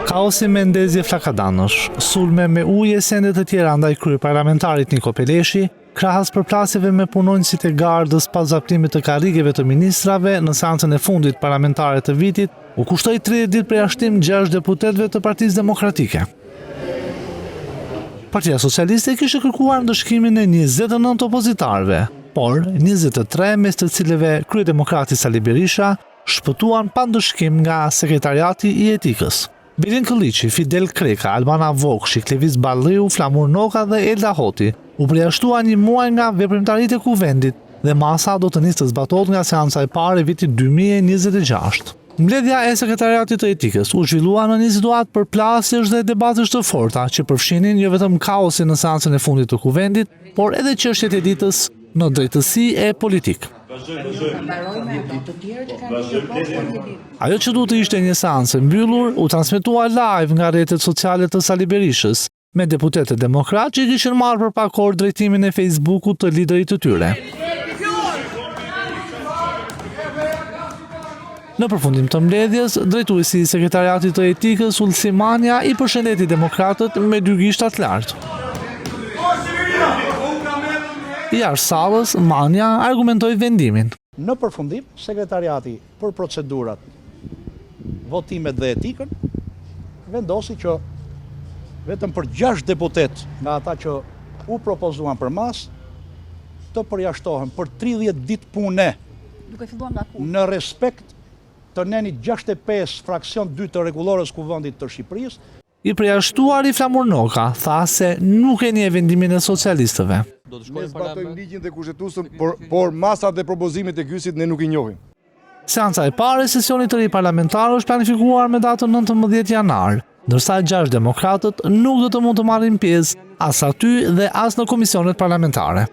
Kaosi me ndezje flakadanësh, sulme me ujë e sendet të tjera ndaj kryeparlamentarit Niko Peleshi, krahas përplasjeve me punonjësit e gardës pas zaptimit të karrigeve të ministrave në seancën e fundit parlamentare të vitit, u kushtoi 30 ditë përjashtim 6 deputetëve të Partisë Demokratike. Partia Socialiste kishte kërkuar ndëshkimin e 29 opozitarëve, por 23 mes të cilëve kryedemokrati Sali Berisha shpëtuan pa ndëshkim nga sekretariati i etikës. Birin Këlliqi, Fidel Kreka, Albana Vokshi, Klevis Balliu, Flamur Noka dhe Elda Hoti u përjashtuan një muaj nga veprimtaritë e kuvendit dhe masa do të nisë të zbatohet nga seanca e parë e vitit 2026. Mbledhja e sekretariatit të etikës u zhvillua në një situatë përplasjesh dhe debatesh të forta që përfshinin jo vetëm kaosin në seancën e fundit të kuvendit, por edhe çështjet e ditës në drejtësi e politikë. Ajo që duhet të ishte një seancë e mbyllur u transmetua live nga rrjetet sociale të Sali Berishës, me deputetët demokratë që kishin marrë për pakor drejtimin e Facebookut të liderit të tyre. Në përfundim të mbledhjes, drejtuesi i sekretariatit të etikës Ulsi Manja i përshëndeti demokratët me dy gishtat lartë. Jashtë sallës, Manja argumentoi vendimin. Në përfundim, sekretariati për procedurat, votimet dhe etikën vendosi që vetëm për 6 deputet nga ata që u propozuan për mas të përjashtohen për 30 ditë pune në respekt të nenit 65 fraksion 2 të rregullorës kuvendit të Shqipërisë. I përjashtuari Flamur Noka tha se nuk e njeh vendimin e socialistëve. Ne zbatojmë ligjin dhe kushtetuesën, por masat dhe propozimet e kysit ne nuk i njohim. Seanca e parë e sesionit të ri parlamentar është planifikuar me datën 19 janar, ndërsa 6 demokratët nuk do të mund të marrin pjesë as aty dhe as në komisionet parlamentare.